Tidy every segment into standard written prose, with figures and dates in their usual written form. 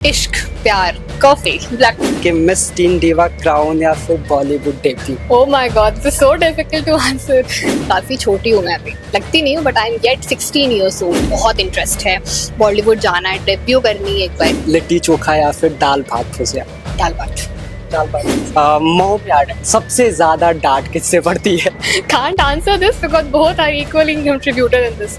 इश्क, प्यार, coffee, black. कि मिस टीन डिवा क्राउन या फिर Bollywood debut. Oh my god, this is so difficult to answer. काफी छोटी हूँ मैं अभी, लगती नहीं हूँ but I am yet 16 years old. बहुत इंटरेस्ट है, बॉलीवुड जाना है, डेब्यू करनी है एक बार। लिट्टी चोखा या फिर दाल भात भुजिया। दाल भात। मोह प्यार सबसे ज्यादा डांट किससे पड़ती है? Can't answer this because both are equally contributor in this.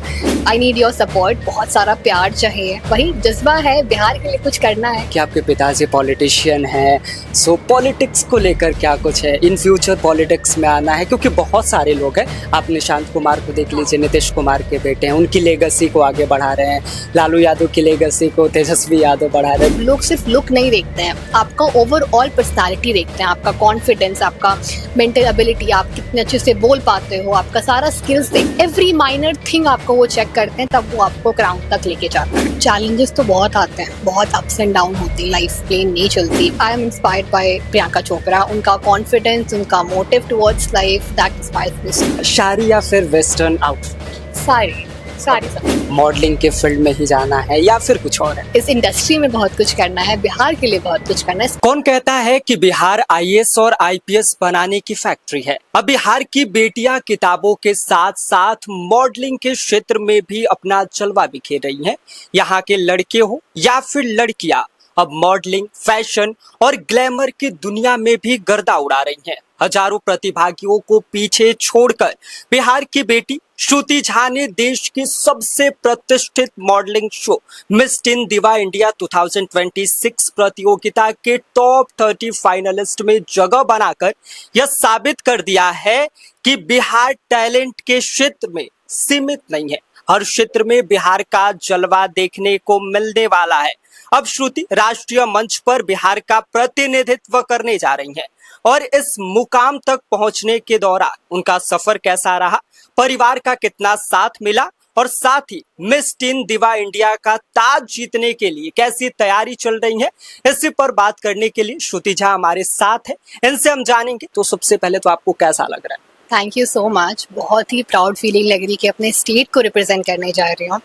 I need your support. बहुत सारा प्यार चाहिए, वही जज्बा है, बिहार के लिए कुछ करना है। कि आपके पिताजी पॉलिटिशियन हैं, सो पॉलिटिक्स को लेकर क्या कुछ है? इन फ्यूचर पॉलिटिक्स में आना है, क्योंकि बहुत सारे लोग हैं। आप निशांत कुमार को देख लीजिए, नीतीश कुमार के बेटे हैं, उनकी लेगेसी को आगे बढ़ा रहे हैं। लालू यादव की लेगेसी को तेजस्वी यादव बढ़ा रहे हैं। लोग सिर्फ लुक नहीं देखते हैं, आपका ओवरऑल पर्सनालिटी देखते हैं, आपका कॉन्फिडेंस, आपका मेंटल एबिलिटी, आप कितने अच्छे से बोल पाते हो, आपका सारा स्किल्स देख, एवरी माइनर थिंग आपको वो चेक करते हैं, तब वो आपको क्राउन तक लेके जाता है। चैलेंजेस तो बहुत आते हैं, बहुत अप्स एंड डाउन होते हैं, लाइफ प्लेन नहीं चलती। I am inspired by Priyanka Chopra, उनका कॉन्फिडेंस, उनका motive towards life, that inspires मी। शादी या फिर वेस्टर्न आउटफिट? सारी सब। मॉडलिंग के फील्ड में ही जाना है या फिर कुछ और है? इस इंडस्ट्री में बहुत कुछ करना है, बिहार के लिए बहुत कुछ करना है। कौन कहता है कि बिहार आईएएस और आईपीएस बनाने की फैक्ट्री है? अब बिहार की बेटियां किताबों के साथ साथ मॉडलिंग के क्षेत्र में भी अपना जलवा बिखेर रही हैं। यहाँ के लड़के हो या फिर लड़कियां, अब मॉडलिंग, फैशन और ग्लैमर की दुनिया में भी गर्दा उड़ा रही हैं। हजारों प्रतिभागियों को पीछे छोड़कर बिहार की बेटी श्रुति झा ने देश की सबसे प्रतिष्ठित मॉडलिंग शो मिस टीन दिवा इंडिया 2026 प्रतियोगिता के टॉप 30 फाइनलिस्ट में जगह बनाकर यह साबित कर दिया है कि बिहार टैलेंट के क्षेत्र में सीमित नहीं है। हर क्षेत्र में बिहार का जलवा देखने को मिलने वाला है। अब श्रुति राष्ट्रीय मंच पर बिहार का प्रतिनिधित्व करने जा रही हैं और इस मुकाम तक पहुंचने के दौरान उनका सफर कैसा रहा, परिवार का कितना साथ मिला और साथ ही मिस टीन दिवा इंडिया का ताज जीतने के लिए कैसी तैयारी चल रही है, इसी पर बात करने के लिए श्रुति झा हमारे साथ है। इनसे हम जानेंगे। तो सबसे पहले तो आपको कैसा लग रहा है? Thank you so much. बहुत ही प्राउड फीलिंग लग रही कि अपने स्टेट को रिप्रेजेंट करने जा रही हूँ।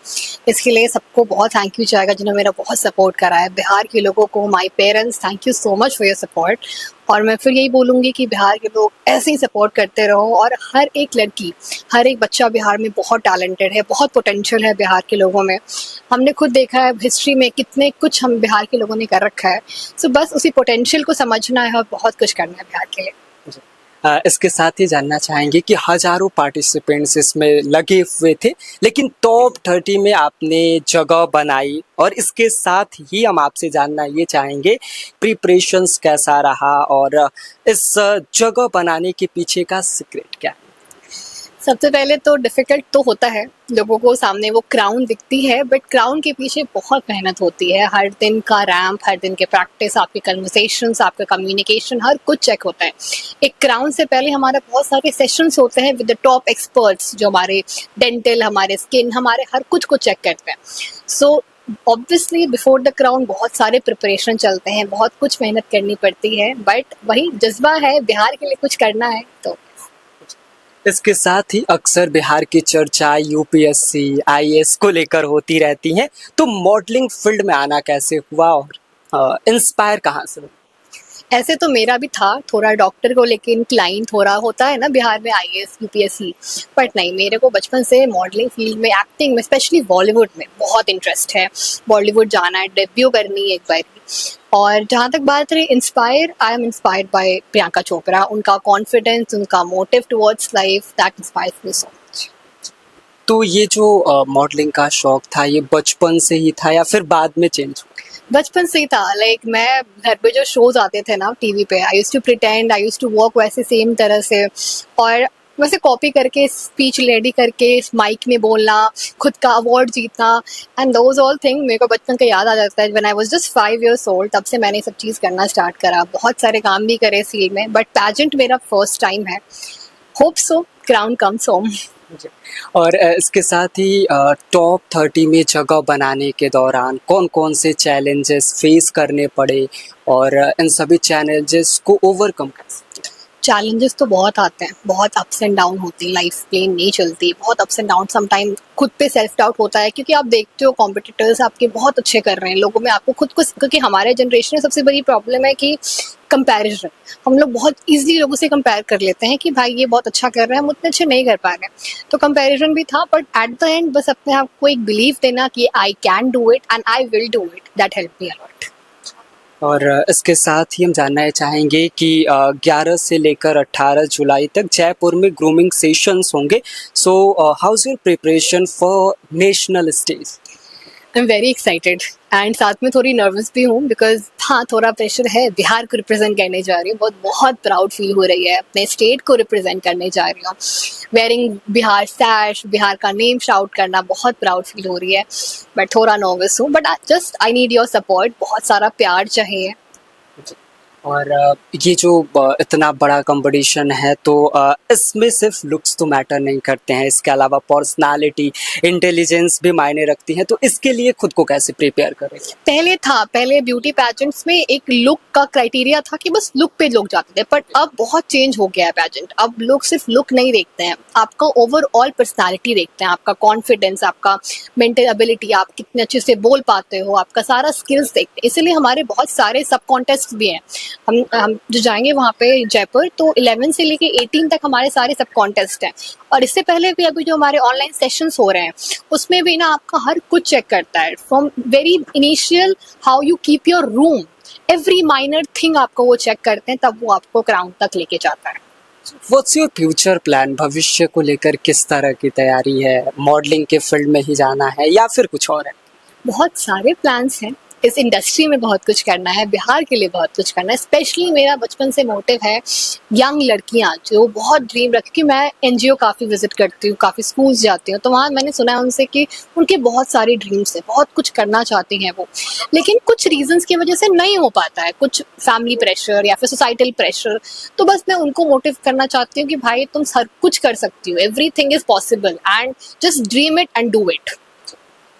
इसके लिए सबको बहुत थैंक यू जाएगा जिन्होंने मेरा बहुत सपोर्ट करा है। बिहार के लोगों को, my parents, thank you so much for your support. और मैं फिर यही बोलूँगी कि बिहार के लोग ऐसे ही सपोर्ट करते रहो और हर एक लड़की, हर एक बच्चा बिहार में बहुत टैलेंटेड है, बहुत पोटेंशियल है बिहार के लोगों में। हमने खुद देखा है हिस्ट्री में कितने कुछ हम बिहार के लोगों ने कर रखा है। सो बस उसी पोटेंशियल को समझना है और बहुत कुछ करना है बिहार के लिए। इसके साथ ही जानना चाहेंगे कि हजारों पार्टिसिपेंट्स इसमें लगे हुए थे, लेकिन टॉप 30 में आपने जगह बनाई और इसके साथ ही हम आपसे जानना ये चाहेंगे प्रिपरेशंस कैसा रहा और इस जगह बनाने के पीछे का सीक्रेट क्या है? सबसे पहले तो डिफ़िकल्ट तो होता है, लोगों को सामने वो क्राउन दिखती है बट क्राउन के पीछे बहुत मेहनत होती है। हर दिन का रैम्प, हर दिन के प्रैक्टिस, आपके कन्वर्सेशंस, आपका कम्युनिकेशन, हर कुछ चेक होता है। एक क्राउन से पहले हमारा बहुत सारे सेशंस होते हैं विद द टॉप एक्सपर्ट्स जो हमारे डेंटल, हमारे स्किन, हमारे हर कुछ को चेक करते हैं। So obviously before the crown बहुत सारे प्रिपरेशन चलते हैं, बहुत कुछ मेहनत करनी पड़ती है, बट वही जज्बा है, बिहार के लिए कुछ करना है। तो इसके साथ ही अक्सर बिहार की चर्चा यूपीएससी, आईएएस को लेकर होती रहती हैं। तो मॉडलिंग फील्ड में आना कैसे हुआ और इंस्पायर कहाँ से? ऐसे तो मेरा भी था थोड़ा डॉक्टर को लेके इंक्लाइन, थोड़ा होता है ना बिहार में आईएएस, यूपीएससी, बट नहीं, मेरे को बचपन से मॉडलिंग फील्ड में, एक्टिंग में, स्पेशली बॉलीवुड में बहुत इंटरेस्ट है। बॉलीवुड जाना है, डेब्यू करनी है एक बार। और जहाँ तक बात रही inspire, I am inspired by Priyanka Chopra, उनका कॉन्फिडेंस, उनका motive towards life, that inspires me so much. तो ये जो मॉडलिंग का शौक था, ये बचपन से ही था या फिर बाद में चेंज हुआ? बचपन से ही था। लाइक मैं घर पे जो शोज आते थे ना टीवी पे, I used to pretend, I used to walk वैसे सेम तरह से, और वैसे कॉपी करके, स्पीच रेडी करके, माइक में बोलना, खुद का अवार्ड जीतना, एंड दोज ऑल थिंग मेरे को बचपन का याद आ जाता है। When I was just 5 years old, तब से मैंने सब चीज़ करना स्टार्ट करा। बहुत सारे काम भी करे इस फील्ड में, बट पैजेंट मेरा फर्स्ट टाइम है। Hope so crown comes home. और इसके साथ ही टॉप 30 में जगह बनाने के दौरान कौन कौन से चैलेंजेस फेस करने पड़े और इन सभी चैलेंजेस को ओवरकम कैसे? चैलेंजेस तो बहुत आते हैं, बहुत अप्स एंड डाउन होती है, लाइफ प्लेन नहीं चलती, बहुत अप्स एंड डाउन, समटाइम खुद पे सेल्फ डाउट होता है क्योंकि आप देखते हो कॉम्पिटिटर्स आपके बहुत अच्छे कर रहे हैं, लोगों में आपको खुद को, क्योंकि हमारे जनरेशन में सबसे बड़ी प्रॉब्लम है कि कंपैरिजन। हम लोग बहुत इजीली लोगों से कंपेयर कर लेते हैं कि भाई ये बहुत अच्छा कर रहे हैं, हम उतने अच्छे नहीं कर पा रहे हैं, तो कंपैरिजन भी था, बट एट द एंड बस अपने आप को एक बिलीव देना कि I can do it and I will do it, that help me a lot. और इसके साथ ही हम जानना चाहेंगे कि 11 से लेकर 18 जुलाई तक जयपुर में ग्रूमिंग सेशंस होंगे। So how is your preparation for national stage? I am very excited and साथ में थोड़ी नर्वस भी हूँ बिकॉज हाँ थोड़ा प्रेशर है, बिहार को रिप्रेजेंट करने जा रही हूँ, बहुत बहुत प्राउड फील हो रही है, अपने स्टेट को रिप्रेजेंट करने जा रही हूँ, वेयरिंग बिहार सैश, बिहार का नेम शाउट करना, बहुत प्राउड फील हो रही है, बट थोड़ा नर्वस हूँ, but just I need your support, बहुत सारा प्यार चाहिए। और ये जो इतना बड़ा कंपटीशन है तो इसमें सिर्फ लुक्स तो मैटर नहीं करते हैं, इसके अलावा पर्सनालिटी, इंटेलिजेंस भी मायने रखती है, तो इसके लिए खुद को कैसे प्रिपेयर करें? पहले ब्यूटी पैजेंट्स में एक लुक का क्राइटेरिया था कि बस लुक पे लोग जाते थे, बट अब बहुत चेंज हो गया है पैजेंट। अब लोग सिर्फ लुक नहीं देखते हैं, आपका ओवरऑल पर्सनालिटी देखते हैं, आपका कॉन्फिडेंस, आपका मेंटल एबिलिटी, आप कितने अच्छे से बोल पाते हो, आपका सारा स्किल्स देखते हैं। इसीलिए हमारे बहुत सारे सब कॉन्टेस्ट भी हैं। हम जो जाएंगे वहाँ पे जयपुर, तो 11 से लेके 18 तक हमारे सारे सब कॉन्टेस्ट हैं, और इससे पहले भी अभी जो हमारे ऑनलाइन सेशंस हो रहे हैं उसमें भी ना आपका हर कुछ चेक करता है, from very initial how you keep your room, every minor thing आपको वो चेक करते हैं, तब वो आपको क्राउन तक लेके जाता है। What's your future plan? भविष्य को लेकर किस तरह की तैयारी है? मॉडलिंग के फील्ड में ही जाना है या फिर कुछ और है? बहुत सारे प्लान्स हैं, इस इंडस्ट्री में बहुत कुछ करना है, बिहार के लिए बहुत कुछ करना है। स्पेशली मेरा बचपन से मोटिव है यंग लड़कियां जो बहुत ड्रीम रख, कि मैं एनजीओ काफ़ी विजिट करती हूँ, काफ़ी स्कूल्स जाती हूँ, तो वहाँ मैंने सुना है उनसे कि उनके बहुत सारे ड्रीम्स हैं, बहुत कुछ करना चाहती हैं वो, लेकिन कुछ रीजंस की वजह से नहीं हो पाता है, कुछ फैमिली प्रेशर या फिर सोसाइटल प्रेशर। तो बस मैं उनको मोटिव करना चाहती हूँ कि भाई तुम हर कुछ कर सकती हो, everything is possible and just dream it and do it.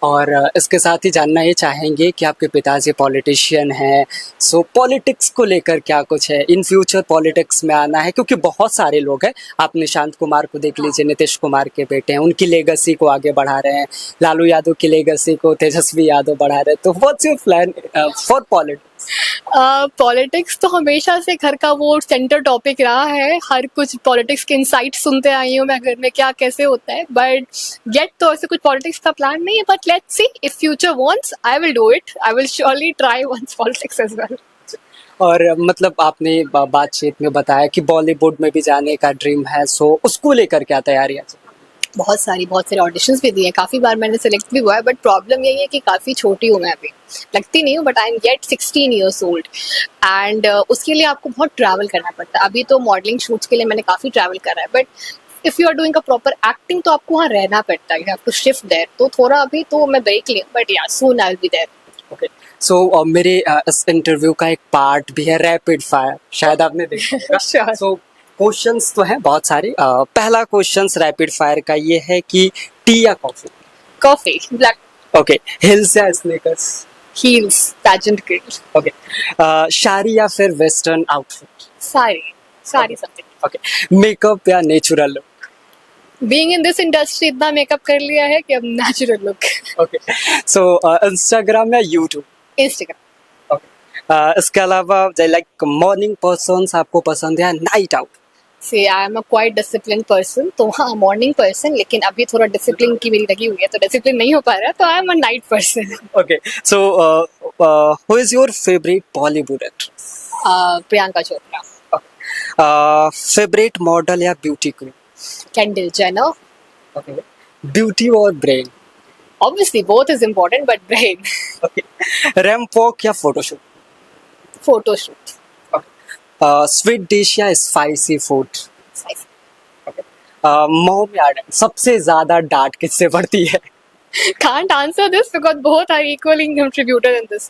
और इसके साथ ही जानना ये चाहेंगे कि आपके पिताजी पॉलिटिशियन हैं, सो पॉलिटिक्स को लेकर क्या कुछ है? इन फ्यूचर पॉलिटिक्स में आना है, क्योंकि बहुत सारे लोग हैं, आप निशांत कुमार को देख लीजिए, नीतीश कुमार के बेटे हैं, उनकी लेगेसी को आगे बढ़ा रहे हैं, लालू यादव की लेगेसी को तेजस्वी यादव बढ़ा रहे हैं, तो what's your plan for politics? Politics तो हमेशा से घर का वो सेंटर टॉपिक रहा है, हर कुछ पॉलिटिक्स के इनसाइट सुनते आई हूँ मैं घर में, क्या कैसे होता है, बट गेट तो ऐसे कुछ पॉलिटिक्स का प्लान नहीं है, but let's see if future wants I will do it, I will surely try once politics as well. और मतलब आपने बातचीत में बताया कि बॉलीवुड में भी जाने का ड्रीम है, सो उसको लेकर क्या तैयारियां? बहुत सारे ऑडिशंस भी दिए, काफ़ी बार मैंने सेलेक्ट भी हुआ है, बट प्रॉब्लम यही है कि काफ़ी छोटी हूँ मैं अभी, लगती नहीं हूँ, but I am yet 16 years old and उसके लिए आपको बहुत ट्रैवल करना पड़ता है। अभी तो मॉडलिंग शूट्स के लिए मैंने काफ़ी ट्रैवल करा है, but if you are doing a proper acting तो आपको वहाँ रहना पड़ता है, you have to shift there, तो थोड़ा अभी तो मैं ब्रेक ली, but yeah soon I will be there. Okay, so मेरे इस इंटरव्यू का एक पार्ट भी है रैपिड फायर, शायद आपने देखा होगा। Sure. सो क्वेश्चंस तो हैं बहुत सारे। पहला क्वेश्चंस रैपिड फायर का ये है कि टी या coffee? Coffee, black. Okay, heels या sneakers? Heels, pageant girl. Okay, sari या फिर western outfit? Sari something. Okay, makeup या natural look? Being in this industry इतना मेकअप कर लिया है कि अब natural look. Okay, so Instagram या यूट्यूब? इंस्टाग्राम। इसके अलावा लाइक मॉर्निंग पर्सन्स आपको पसंद है या नाइट आउट? से आई am a quite discipline person, तो हाँ मॉर्निंग पर्सन, लेकिन अभी थोड़ा डिसिप्लिन की मेरी लगी हुई है, तो डिसिप्लिन नहीं हो पा रहा है, तो I am a night person. Okay, so who is your favourite Bollywood actress? Priyanka Chopra. Favourite model या beauty queen? Kendall Jenner. Okay, beauty और brain? Obviously both is important, but brain. Okay, ramp walk या photoshoot? Photoshoot. Sweet dish या spicy food? Mom या dad, सबसे ज्यादा डांट किससे पड़ती है? Can't answer this because both are equally contributed in this,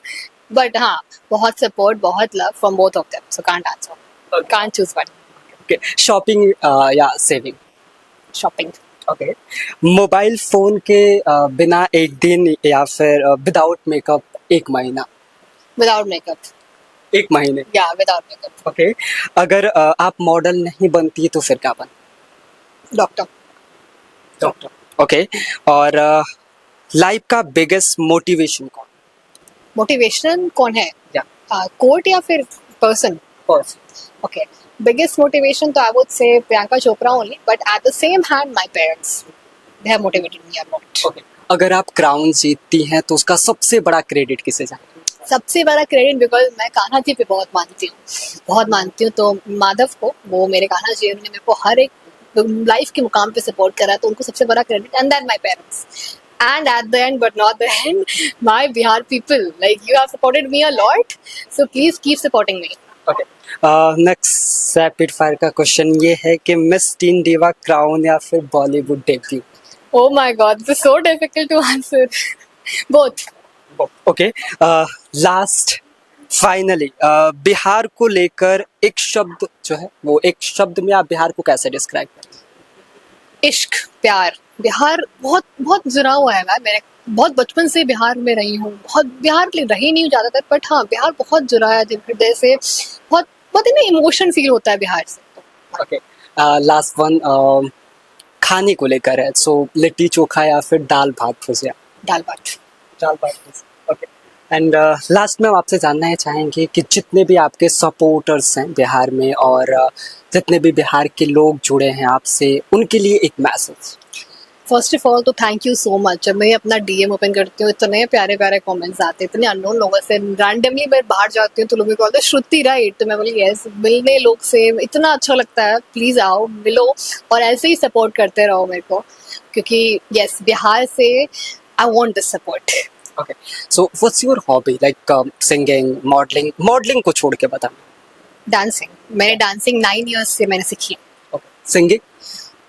but हाँ बहुत support, बहुत love from both of them, so can't answer, can't choose one. Okay, shopping या saving? Shopping. Okay, mobile phone के बिना एक दिन या फिर विदाउट मेकअप एक महीना? Without makeup. एक महीने। या विदाउट मेकअप। ओके। अगर आप मॉडल नहीं बनती तो फिर क्या बन? डॉक्टर। डॉक्टर। ओके। और लाइफ का बिगेस्ट मोटिवेशन कौन? मोटिवेशन कौन है? या कोर्ट या फिर पर्सन? Okay. Biggest motivation, तो I would say Priyanka Chopra only, but at the same hand, my parents, they have motivated me a lot. Okay. अगर आप क्राउन जीतती हैं तो उसका सबसे बड़ा क्रेडिट किसे जाएगा? सबसे बड़ा क्रेडिट, बिकॉज मैं कान्हा जी पे बहुत मानती हूँ, तो माधव को, वो मेरे कान्हा जी, उन्होंने मेरे को हर एक लाइफ के मुकाम पे सपोर्ट करा, तो उनको सबसे बड़ा credit, and then my parents. And at the end, but not the end, my Bihar people, like you have supported me a lot, so please keep supporting me. Okay. Next rapid fire का question ये है कि miss teen diva crown या फिर Bollywood debut? Oh my God, this is so difficult to answer. Both. Okay. Last finally Bihar को लेकर एक शब्द जो है, वो एक शब्द में आप बिहार को कैसे डिस्क्राइब करें? इश्क, प्यार. बिहार बहुत बहुत जुड़ा हुआ है. मैंने बहुत बचपन से बिहार में रही हूँ, बहुत बिहार के लिए रही नहीं हूँ ज़्यादातर, बट हाँ, बिहार बहुत जुड़ा है दिल हृदय से. बहुत बहुत ही ना इमोशन फील होता है बिहार से. ओके। लास्ट वन खाने को लेकर है, सो लिट्टी चोखा या फिर दाल भात भुजिया? दाल भात. दाल भात भुजिया। ओके। एंड लास्ट में हम आपसे जानना चाहेंगे कि जितने भी आपके सपोर्टर्स हैं बिहार में और जितने भी बिहार के लोग जुड़े हैं आपसे, उनके लिए एक मैसेज. फर्स्ट ऑफ ऑल तो थैंक यू सो मच. जब मैं अपना डीएम ओपन करती हूँ, इतने प्यारे प्यारे कमेंट्स आते हैं, इतने अननोन लोगों से. रैंडमली मैं बाहर जाती हूँ तो लोग बोलते हैं श्रुति राइट, तो मैं बोली यस. मिलने लोग से इतना अच्छा लगता है. प्लीज़ आओ, मिलो, और ऐसे ही सपोर्ट करते रहो मेरे को, क्योंकि यस, बिहार से I want this support. Okay. So what's your hobby, like singing, modelling को छोड़ के बता. डांसिंग. मैंने डांसिंग 9 years से मैंने सीखी है. Okay. Singing?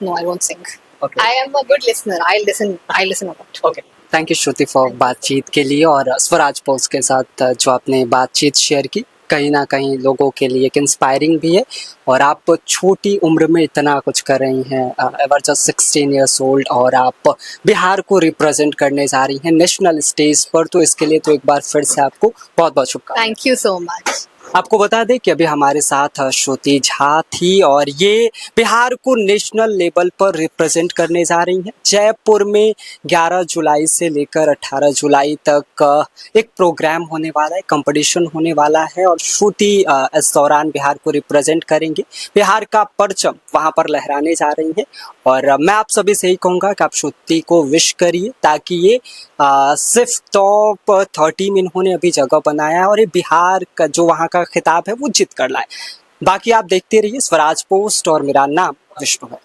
No, I won't sing. Okay. I am a good listener. I listen a lot. Okay. Thank you Shruti for बातचीत के लिए और स्वराज पोस्ट के साथ जो आपने बातचीत शेयर की, कहीं ना कहीं लोगों के लिए एक इंस्पायरिंग भी है. और आप छोटी उम्र में इतना कुछ कर रही हैं, एवर जस्ट 16 years old, और आप बिहार को रिप्रेजेंट करने जा रही हैं नेशनल स्टेज पर, तो इसके लिए तो एक बार फिर से आपको बहुत बहुत शुभकामनाएं. Thank you so much. आपको बता दें कि अभी हमारे साथ श्रुति झा थी और ये बिहार को नेशनल लेवल पर रिप्रेजेंट करने जा रही हैं. जयपुर में 11 जुलाई से लेकर 18 जुलाई तक एक प्रोग्राम होने वाला है, कंपटीशन होने वाला है, और श्रुति इस दौरान बिहार को रिप्रेजेंट करेंगे. बिहार का परचम वहाँ पर लहराने जा रही हैं. और मैं आप सभी से ही कहूँगा कि आप श्रुति को विश करिए, ताकि ये सिर्फ टॉप 30 में इन्होंने अभी जगह बनाया है और ये बिहार का जो वहाँ का खिताब है वो जीत कर लाए. बाकी आप देखते रहिए स्वराज पोस्ट, और मेरा नाम विष्णु है.